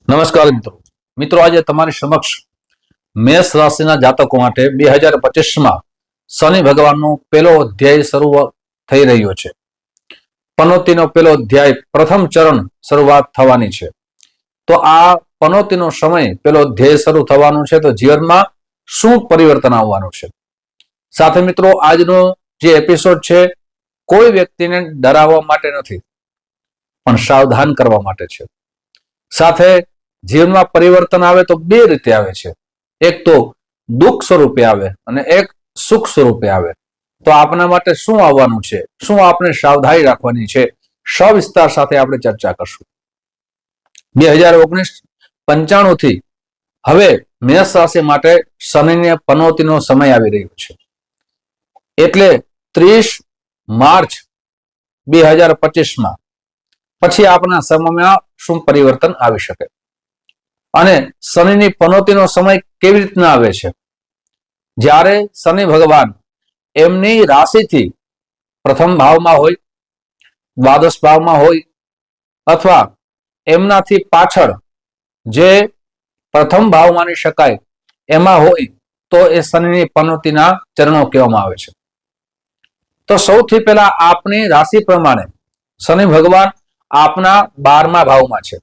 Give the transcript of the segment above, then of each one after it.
નમસ્કાર મિત્રો આજે તમારી સમક્ષ મેષ રાશિના જાતકો માટે 2025માં શનિ ભગવાનનો પહેલો અધ્યાય શરૂ થઈ રહ્યો છે. પનોતીનો પહેલો અધ્યાય પ્રથમ ચરણ શરૂઆત થવાની છે. તો આ પનોતીનો સમય પહેલો અધ્યાય શરૂ થવાનું છે તો જીવનમાં શું પરિવર્તન આવવાનું છે. સાથે મિત્રો આજનો જે એપિસોડ છે કોઈ વ્યક્તિને ડરાવવા માટે નથી પણ સાવધાન કરવા માટે છે. સાથે જીવનમાં પરિવર્તન આવે તો બે રીતે આવે છે, એક તો દુઃખ સ્વરૂપે આવે અને એક સુખ સ્વરૂપે આવે. તો આપના માટે શું આવવાનું છે, શું આપણે સાવધાની રાખવાની છે, સવિસ્તાર સાથે આપણે ચર્ચા કરશું. 2019-95 થી હવે મેષ રાશિ માટે શનિને પનોતીનો સમય આવી રહ્યો છે. એટલે 30 માર્ચ 2025માં પછી આપણા સમયમાં શું પરિવર્તન આવી શકે અને શનિની પનોતીનો સમય કેવી રીતના આવે છે. જ્યારે શનિ ભગવાન એમની રાશિથી પ્રથમ ભાવમાં હોય, દ્વાદશ ભાવમાં હોય અથવા એમનાથી પાછળ જે પ્રથમ ભાવ માની શકાય એમાં હોય તો એ શનિની પનોતીના ચરણો કહેવામાં આવે છે. તો સૌથી પહેલા આપની રાશિ પ્રમાણે શનિ ભગવાન આપના 12મા ભાવમાં છે,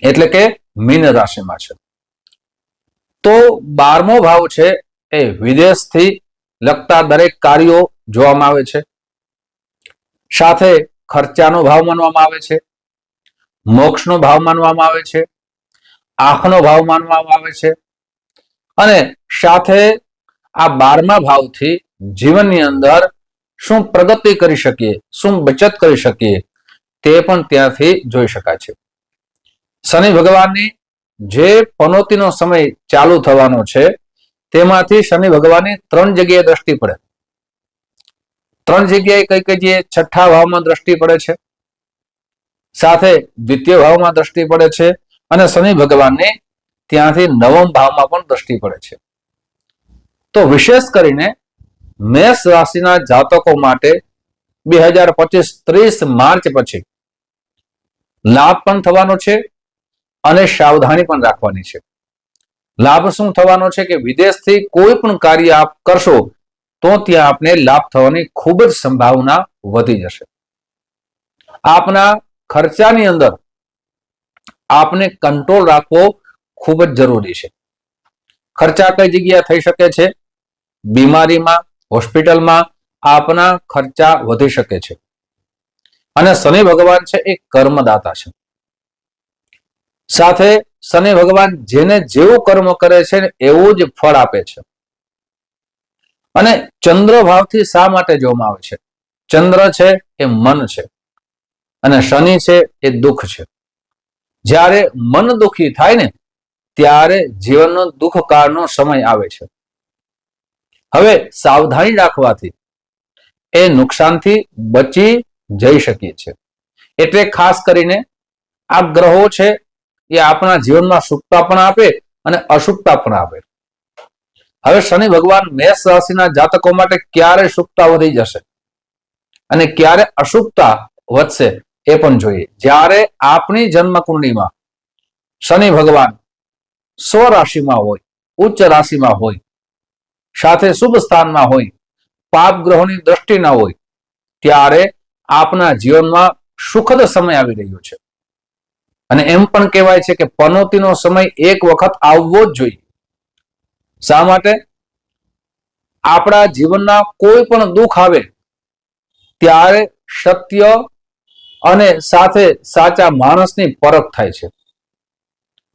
એટલે કે મીન રાશિમાં છે. તો 12મો ભાવ છે એ વિદેશથી લગતા દરેક કાર્યો જોવામાં આવે છે. સાથે ખર્ચાનો ભાવ માનવામાં આવે છે, મોક્ષનો ભાવ માનવામાં આવે છે, આંખનો ભાવ માનવામાં આવે છે અને સાથે આ 12મા ભાવથી જીવનની અંદર શું પ્રગતિ કરી શકીએ, શું બચત કરી શકીએ તે પણ ત્યાંથી જોઈ શકાય છે. શનિ ભગવાનની જે પનોતીનો સમય ચાલુ થવાનો છે તેમાંથી શનિ ભગવાનની 3 જગ્યાએ દ્રષ્ટિ પડે. 3 જગ્યાએ કઈ કઈ જગ્યાએ છઠ્ઠા ભાવમાં દ્રષ્ટિ પડે છે, સાથે દ્વિતીય ભાવમાં દ્રષ્ટિ પડે છે અને શનિ ભગવાનની ત્યાંથી 9મ ભાવમાં પણ દ્રષ્ટિ પડે છે. તો વિશેષ કરીને મેષ રાશિના જાતકો માટે 2025 30 માર્ચ પછી લાભ પણ થવાનો છે અને સાવધાની પણ રાખવાની છે. લાભ શું થવાનો છે કે વિદેશથી કોઈ પણ કાર્ય આપ કરશો તો ત્યાં આપને લાભ થવાની ખૂબ જ સંભાવના વધી જશે. આપના ખર્ચાની અંદર આપને કંટ્રોલ રાખવો ખૂબ જ જરૂરી છે. ખર્ચા કઈ જગ્યાએ થઈ શકે છે? બીમારીમાં, હોસ્પિટલમાં આપના ખર્ચા વધી શકે છે. અને શનિ ભગવાન છે એ કર્મદાતા છે. સાથે શનિ ભગવાન જેને જેવું કર્મ કરે છે એવું જ ફળ આપે છે. અને ચંદ્ર ભાવથી શા માટે જોવામાં આવે છે? ચંદ્ર છે એ મન છે અને શનિ છે એ દુઃખ છે. જ્યારે મન દુઃખી થાય ને ત્યારે જીવનનો દુઃખકાળનો સમય આવે છે. હવે સાવધાની રાખવાથી એ નુકસાનથી બચી જઈ શકીએ છીએ. એટલે ખાસ કરીને આ ગ્રહો છે એ આપણા જીવનમાં સુખતા પણ આપે અને અસુખતા પણ આપે. હવે શનિ ભગવાન મેષ રાશિના જાતકો માટે ક્યારે સુખતા વધી જશે અને ક્યારે અસુખતા વધશે એ પણ જોઈએ. જ્યારે આપણી જન્મ કુંડળીમાં શનિ ભગવાન સ્વરાશિમાં હોય, ઉચ્ચ રાશિમાં હોય, સાથે શુભ સ્થાનમાં હોય, પાપ ગ્રહોની દ્રષ્ટિ ના હોય ત્યારે આપના જીવનમાં સુખદ સમય આવી રહ્યો છે. અને એમ પણ કહેવાય છે કે પનોતીનો સમય એક વખત આવવો જ જોઈએ. શા માટે? આપણા જીવનના કોઈ પણ દુઃખ આવે ત્યારે સત્ય અને સાથે સાચા માણસની પરખ થાય છે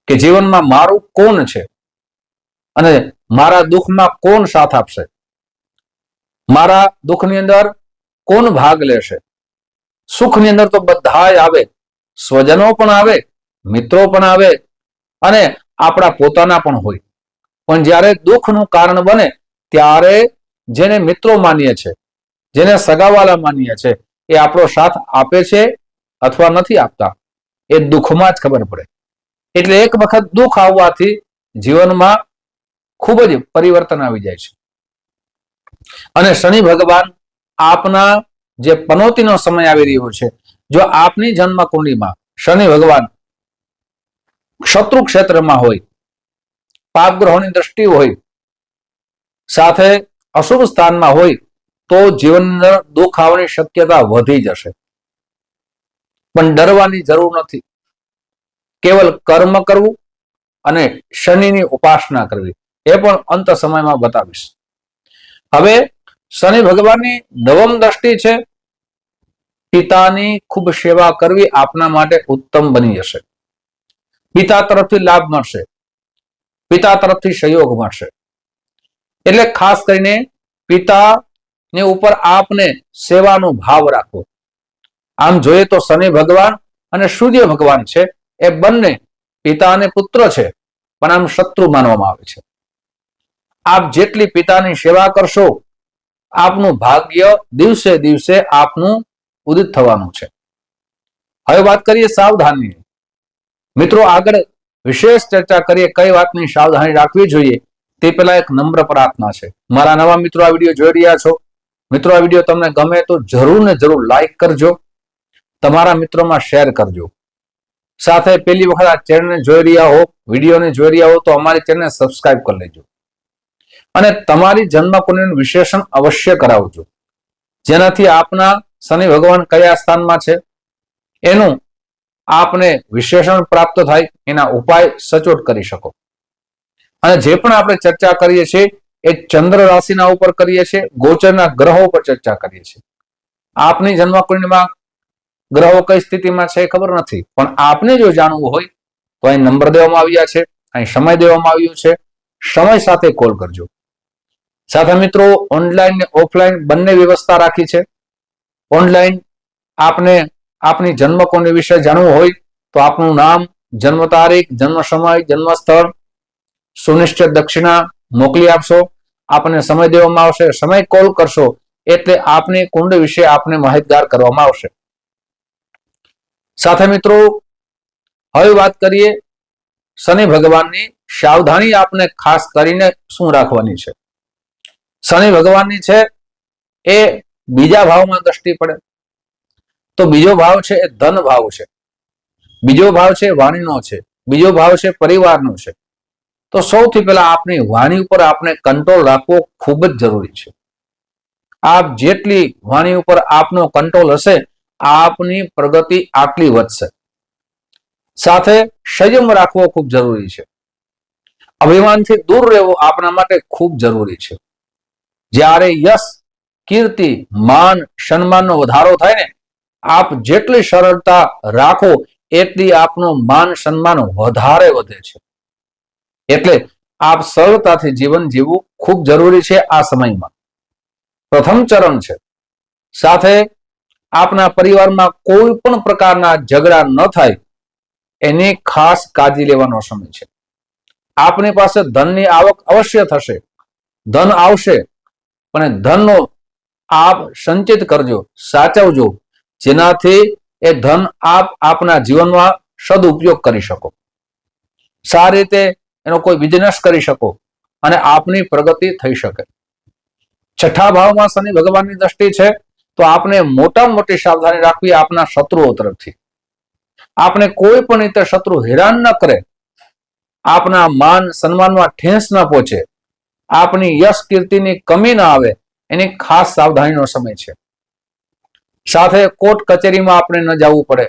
કે જીવનમાં મારું કોણ છે અને મારા દુઃખમાં કોણ સાથ આપશે, મારા દુઃખની અંદર કોણ ભાગ લેશે. સુખની અંદર તો બધા આવે, સ્વજનો પણ આવે, મિત્રો પણ આવે અને આપણા પોતાના પણ હોય. પણ જ્યારે દુઃખનું કારણ બને ત્યારે જેને મિત્રો માનીએ છે, જેને સગાવાલા માનીએ છે એ આપણો સાથ આપે છે અથવા નથી આપતા એ દુઃખમાં જ ખબર પડે. એટલે એક વખત દુઃખ આવવાથી જીવનમાં ખૂબ જ પરિવર્તન આવી જાય છે. અને શનિ ભગવાન આપના જે પનોતીનો સમય આવી રહ્યો છે, જો આપની જન્મ કુંડળીમાં શનિ ભગવાન શત્રુ ક્ષેત્રમાં હોય, પાપ ગ્રહોની દ્રષ્ટિ હોય, સાથે અશુભ સ્થાનમાં હોય તો જીવનની દુઃખ આવવાની શક્યતા વધી જશે. પણ ડરવાની જરૂર નથી. કેવલ કર્મ કરવું અને શનિની ઉપાસના કરવી, એ પણ અંત સમયમાં બતાવીશ. હવે શનિ ભગવાનની નવમ દ્રષ્ટિ છે. પિતાની ખૂબ સેવા કરવી આપના માટે ઉત્તમ બની જશે. પિતા તરફથી લાભ મળશે, પિતા તરફથી સહયોગ મળશે. એટલે ખાસ કરીને પિતાની ઉપર આપને સેવાનો ભાવ રાખવો. આમ જોઈએ તો શનિ ભગવાન અને સૂર્ય ભગવાન છે, એ બંને પિતા અને પુત્ર છે, પણ આમ શત્રુ માનવામાં આવે છે. આપ જેટલી પિતાની સેવા કરશો, આપનું ભાગ્ય દિવસે દિવસે આપનું ઉદિત થવાનું છે. હવે વાત કરીએ સાવધાની. મિત્રો, આગળ વિશેષ ચર્ચા કરીએ કઈ વાતની સાવધાની રાખવી જોઈએ તે પહેલા એક નમ્ર પ્રાર્થના છે. મારા નવા મિત્રો આ વિડીયો જોઈ રહ્યા છો, મિત્રો આ વિડીયો તમને ગમે તો જરૂર ને જરૂર લાઈક કરજો, તમારા મિત્રોમાં શેર કરજો. સાથે પહેલી વખત આ ચેનલને જોઈ રહ્યા હો, વિડીયોને જોઈ રહ્યા હો તો અમારી ચેનલને સબસ્ક્રાઇબ કરી લેજો અને તમારી જન્મકુંડળીનું વિશ્લેષણ અવશ્ય કરાવજો, જેનાથી આપના શનિ ભગવાન કયા સ્થાનમાં છે એનું આપને વિશ્લેષણ પ્રાપ્ત થાય, એના ઉપાય સચોટ કરી શકો. અને જે પણ આપણે ચર્ચા કરીએ છીએ એ ચંદ્ર રાશિના ઉપર કરીએ છીએ, ગોચરના ગ્રહો ઉપર ચર્ચા કરીએ છીએ. આપની જન્મકુંડળીમાં ગ્રહો કઈ સ્થિતિમાં છે ખબર નથી, પણ આપને જો જાણવું હોય તો અહીં નંબર દેવામાં આવ્યા છે, અહીં સમય દેવામાં આવ્યો છે, સમય સાથે કોલ કરજો. સાથે મિત્રો, ઓનલાઈન ને ઓફલાઈન બંને વ્યવસ્થા રાખી છે. ઓનલાઈન આપને આપની જન્મકુંડળી વિશે જાણવું હોય તો આપનું નામ, જન્મ તારીખ, જન્મ સમય, જન્મ સ્થળ, સુનિશ્ચિત દક્ષિણા મોકલી આપશો, આપને સમય દેવામાં આવશે. સમય કોલ કરશો એટલે આપની કુંડળી વિશે આપને માહિતગાર કરવામાં આવશે. સાથે મિત્રો, હવે વાત કરીએ શનિ ભગવાનની સાવધાની આપને ખાસ કરીને શું રાખવાની છે. શનિ ભગવાનની છે એ બીજા ભાવમાં દ્રષ્ટિ પડે તો બીજો ભાવ છે એ ધન ભાવ છે, બીજો ભાવ છે વાણીનો છે, બીજો ભાવ છે પરિવારનો છે. તો સૌથી પહેલા આપની વાણી ઉપર આપણે કંટ્રોલ રાખવો ખૂબ જ જરૂરી છે. આપ જેટલી વાણી ઉપર આપનો કંટ્રોલ હશે, આપની પ્રગતિ આટલી વધશે. સાથે સંયમ રાખવો ખૂબ જરૂરી છે. અભિમાનથી દૂર રહેવું આપણા માટે ખૂબ જરૂરી છે. જ્યારે યશ, કીર્તિ, માન, સન્માનનો વધારો થાય ને, આપ જેટલી સરળતા રાખો એટલી આપનું માન સન્માન વધારે વધે છે. એટલે આપ સરળતાથી જીવન જીવવું ખૂબ જરૂરી છે આ સમયમાં. પ્રથમ ચરણ છે. સાથે આપના પરિવારમાં કોઈ પણ પ્રકારના ઝઘડા ન થાય એની ખાસ કાળજી લેવાનો સમય છે. આપની પાસે ધનની આવક અવશ્ય થશે, ધન આવશે, પણ ધનનો આપ સંચિત કરજો, સાચવજો, જેનાથી એ ધન આપ આપના જીવનમાં સદુપયોગ કરી શકો, સારી રીતે એનો કોઈ બિઝનેસ કરી શકો અને આપની પ્રગતિ થઈ શકે. છઠ્ઠા ભાવમાં શનિ ભગવાનની દ્રષ્ટિ છે તો આપને મોટામાં મોટી સાવધાની રાખવી આપના શત્રુઓ તરફથી. આપને કોઈ પણ રીતે શત્રુ હેરાન ન કરે, આપના માન સન્માનમાં ઠેસ ન પહોંચે, આપની યશ કીર્તિની કમી ન આવે, એની ખાસ સાવધાનીનો સમય છે. સાથે કોર્ટ કચેરીમાં આપણે ન જવું પડે,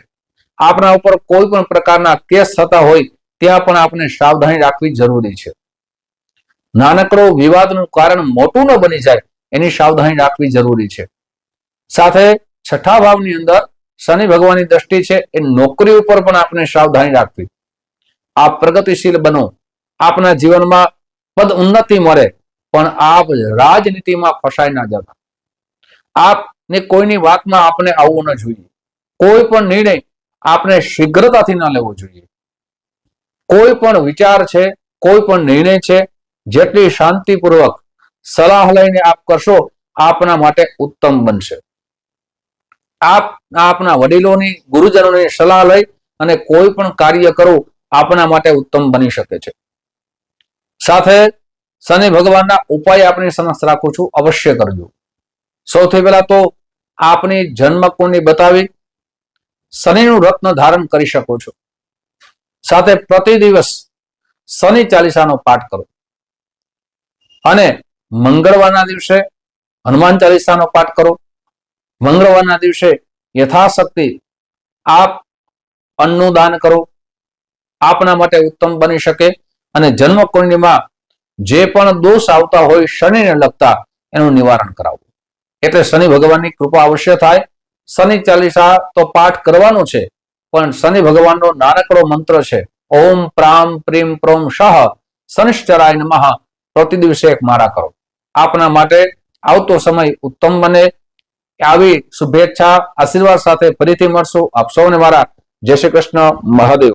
આપના ઉપર કોઈ પણ પ્રકારના કેસ થતા હોય ત્યાં પણ આપણે સાવધાની રાખવી જરૂરી છે. નાનકડો વિવાદનું કારણ મોટું ન બની જાય એની સાવધાની રાખવી જરૂરી છે. સાથે છઠ્ઠા ભાવની અંદર શનિ ભગવાનની દ્રષ્ટિ છે, એ નોકરી ઉપર પણ આપણે સાવધાની રાખવી. આપ પ્રગતિશીલ બનો, આપના જીવનમાં પદ ઉન્નતિ મળે, પણ આપ રાજનીતિમાં ફસાઈ ના જતા. આપને કોઈની વાતમાં આપણે આવવું ન જોઈએ. કોઈ પણ નિર્ણય આપણે શીઘ્રતાથી ન લેવો જોઈએ. કોઈ પણ વિચાર છે, કોઈ પણ નિર્ણય છે, જેટલી શાંતિપૂર્વક સલાહ લઈને આપ કરશો આપના માટે ઉત્તમ બનશે. આપ આપના વડીલોની, ગુરુજનોની સલાહ લઈ અને કોઈ પણ કાર્ય કરવું આપના માટે ઉત્તમ બની શકે છે. સાથે શનિ ભગવાનના ઉપાય આપની સમક્ષ રાખું છું, અવશ્ય કરજો. સૌથી પહેલા તો આપની જન્મ કુંડળી બતાવી શનિનું રત્ન ધારણ કરી શકો છો. સાથે પ્રતિ દિવસ શનિ ચાલીસાનો પાઠ કરો અને મંગળવારના દિવસે હનુમાન ચાલીસાનો પાઠ કરો. મંગળવારના દિવસે યથાશક્તિ આપ અન્નનું દાન કરો, આપના માટે ઉત્તમ બની શકે. અને જન્મ કુંડળીમાં જે પણ દોષ આવતા હોય શનિને લગતા એનું નિવારણ કરાવવું. એટલે શનિ ભગવાનની કૃપા અવશ્ય થાય. શનિ ચાલીસા તો પાઠ કરવાનો છે, પણ શનિ ભગવાનનો નાનકડો મંત્ર છે, ઓમ પ્રામ પ્રીમ પ્રોમ શાહ શનિશ્ચરાય નમઃ. પ્રતિ દિવસે એક માળા કરો. આપના માટે આવતો સમય ઉત્તમ બને. આવી શુભેચ્છા આશીર્વાદ સાથે ફરીથી મળશું. આપ સૌને મારા જય શ્રી કૃષ્ણ. મહાદેવ.